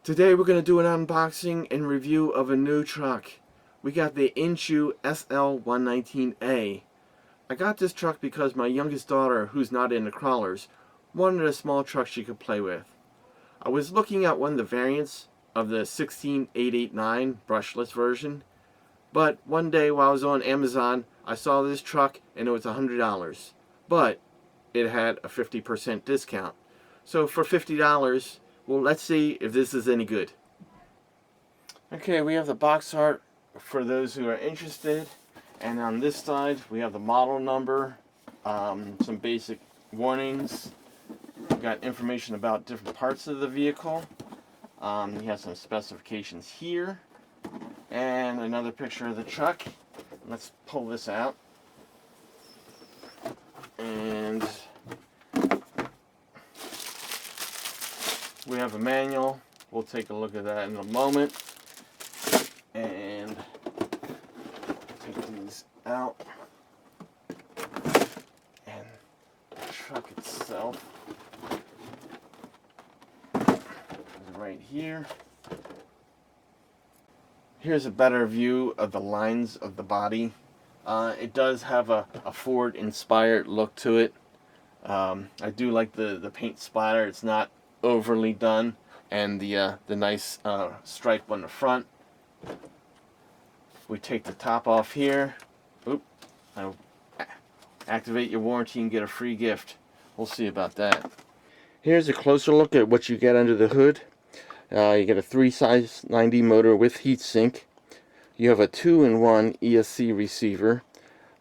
Today we're going to do an unboxing and review of a new truck. We got the INGQU SL-119A. I got this truck because my youngest daughter, who's not into crawlers, wanted a small truck she could play with. I was looking at one of the variants of the 16889 brushless version, but one day while I was on Amazon I saw this truck and it was $100, but it had a 50% discount. So for $50, well, let's see if this is any good. Okay, we have the box art for those who are interested, and on this side we have the model number, some basic warnings. We got information about different parts of the vehicle. We have some specifications here, and another picture of the truck. Let's pull this out, and we have a manual. We'll take a look at that in a moment. And take these out. And the truck itself is right here. Here's a better view of the lines of the body. It does have a Ford-inspired look to it. I do like the paint splatter. It's not overly done, and the nice stripe on the front. We take the top off here. Oop! I'll activate your warranty and get a free gift. We'll see about that. Here's a closer look at what you get under the hood. You get a 3-size-90 motor with heatsink. You have a 2-in-1 ESC receiver.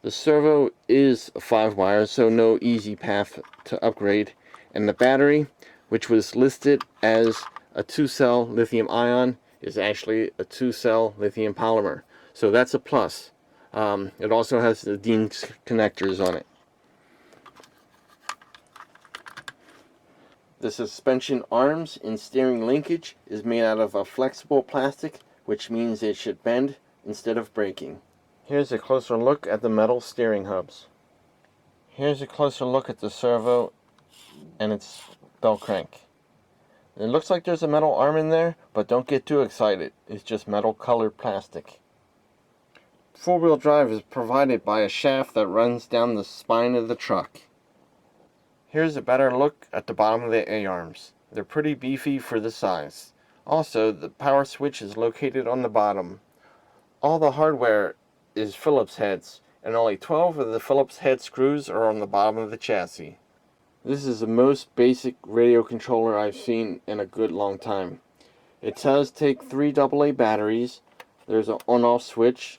The servo is a 5-wire, so no easy path to upgrade. And the battery, which was listed as a 2-cell lithium ion, is actually a 2-cell lithium polymer. So that's a plus. It also has the DIN connectors on it. The suspension arms and steering linkage is made out of a flexible plastic, which means it should bend instead of breaking. Here's a closer look at the metal steering hubs. Here's a closer look at the servo and its bell crank. It looks like there's a metal arm in there, but don't get too excited. It's just metal colored plastic. Four-wheel drive is provided by a shaft that runs down the spine of the truck. Here's a better look at the bottom of the A-arms. They're pretty beefy for the size. Also, the power switch is located on the bottom. All the hardware is Phillips heads, and only 12 of the Phillips head screws are on the bottom of the chassis. This is the most basic radio controller I've seen in a good long time. It does take 3 AA batteries. There's an on-off switch.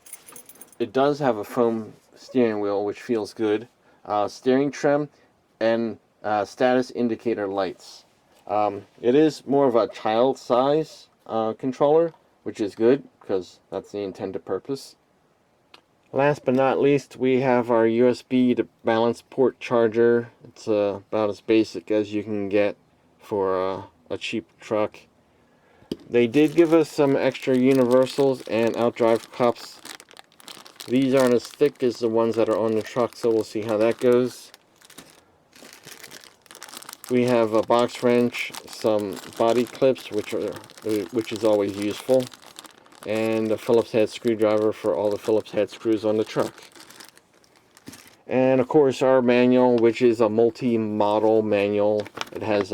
It does have a foam steering wheel, which feels good. Steering trim and status indicator lights. It is more of a child size controller, which is good because that's the intended purpose. Last but not least, we have our USB to balance port charger. It's about as basic as you can get for a cheap truck. They did give us some extra universals and outdrive cups. These aren't as thick as the ones that are on the truck, so we'll see how that goes. We have a box wrench, some body clips, which is always useful, and a Phillips head screwdriver for all the Phillips head screws on the truck. And of course our manual, which is a multi-model manual. It has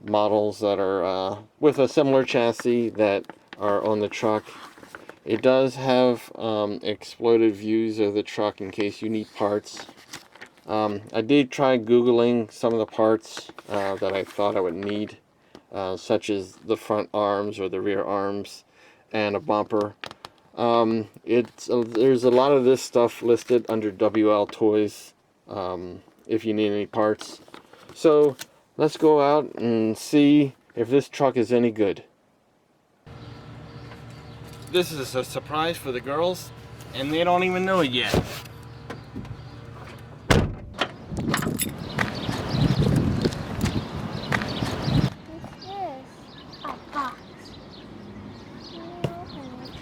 models that are with a similar chassis that are on the truck. It does have exploded views of the truck in case you need parts. I did try Googling some of the parts that I thought I would need, such as the front arms or the rear arms and a bumper. There's a lot of this stuff listed under WL Toys if you need any parts. So let's go out and see if this truck is any good. This is a surprise for the girls, and they don't even know it yet.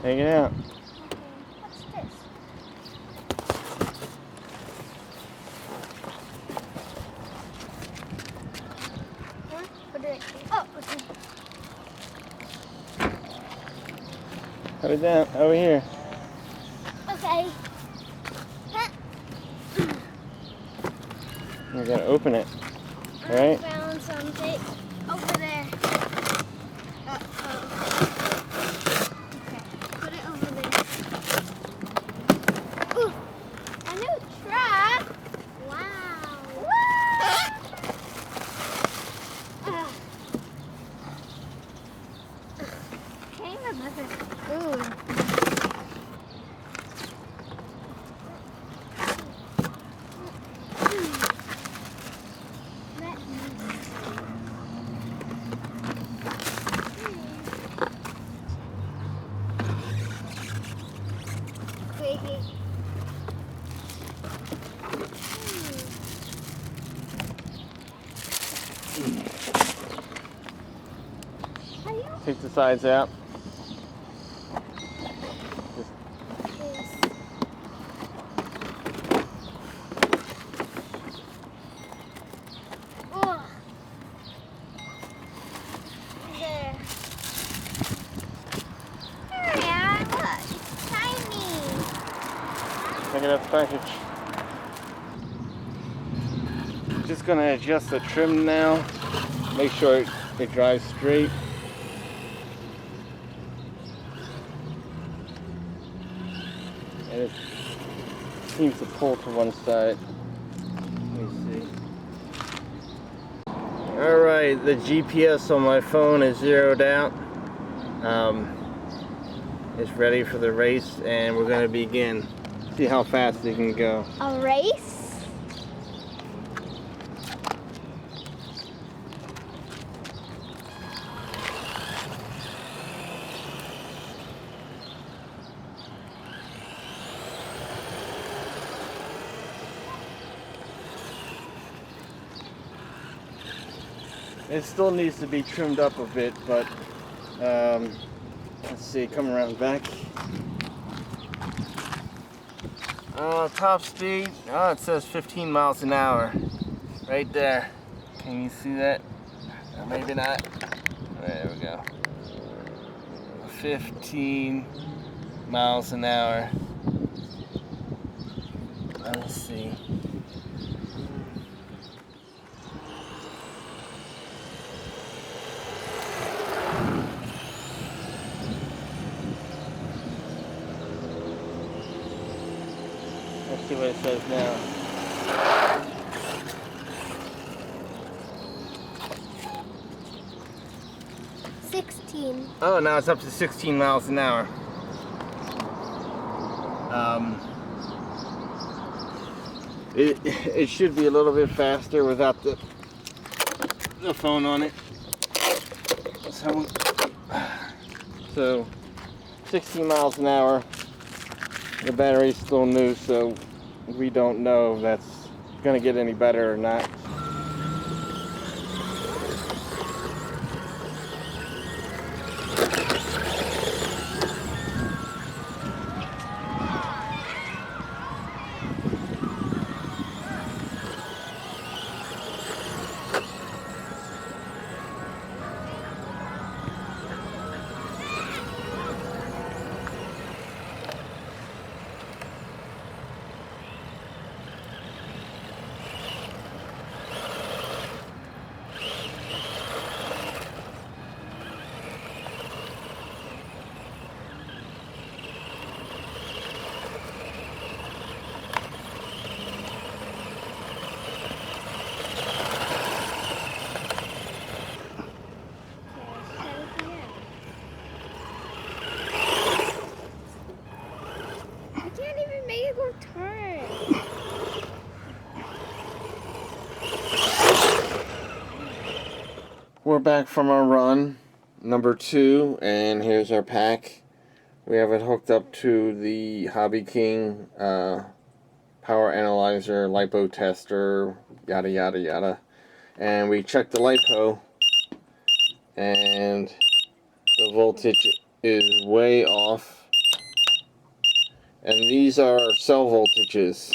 Take it out. What's this? Huh? What do I do? Oh, okay. Put it down over here. Okay. We're gonna open it. I Right? found something over there. Uh-oh. Okay, put it over there. Ooh, a new truck. Wow. Came another food. Take the sides out. There. Yeah, look, it's tiny. Take it out the package. Just gonna adjust the trim now. Make sure it drives straight. And it seems to pull to one side. Let me see. Alright, the GPS on my phone is zeroed out. It's ready for the race, and we're going to begin. See how fast it can go. A race? It still needs to be trimmed up a bit, but let's see, come around back. Top speed, it says 15 miles an hour. Right there. Can you see that? Or maybe not. There we go. 15 miles an hour. Let's see. Let's see what it says now. Oh, now it's up to 16 miles an hour. It should be a little bit faster without the phone on it. So 16 miles an hour. The battery's still new, so we don't know if that's gonna get any better or not. We're back from our run, number 2, and here's our pack. We have it hooked up to the Hobby King power analyzer, lipo tester, yada yada yada. And we checked the lipo, and the voltage is way off. And these are cell voltages.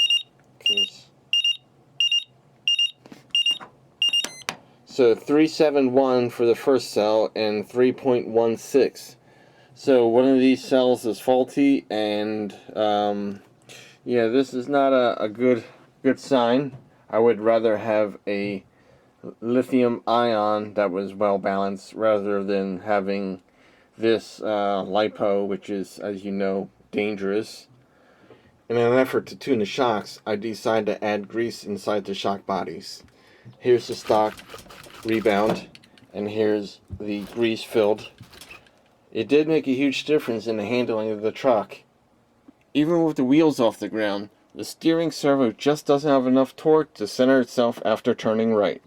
So 371 for the first cell and 3.16. So one of these cells is faulty, and yeah, this is not a good sign. I would rather have a lithium ion that was well balanced rather than having this lipo, which is, as you know, dangerous. In an effort to tune the shocks, I decided to add grease inside the shock bodies. Here's the stock rebound, and here's the grease filled. It did make a huge difference in the handling of the truck. Even with the wheels off the ground, the steering servo just doesn't have enough torque to center itself after turning right.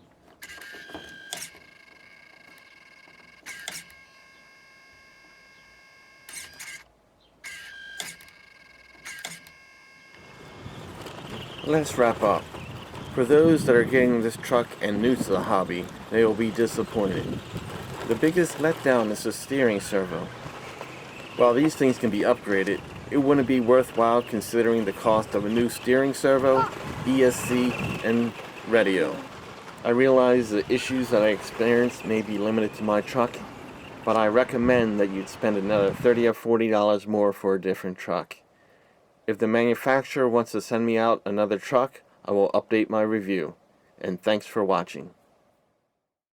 Let's wrap up. For those that are getting this truck and new to the hobby, they will be disappointed. The biggest letdown is the steering servo. While these things can be upgraded, it wouldn't be worthwhile considering the cost of a new steering servo, ESC, and radio. I realize the issues that I experienced may be limited to my truck, but I recommend that you'd spend another $30 or $40 more for a different truck. If the manufacturer wants to send me out another truck, I will update my review. And thanks for watching.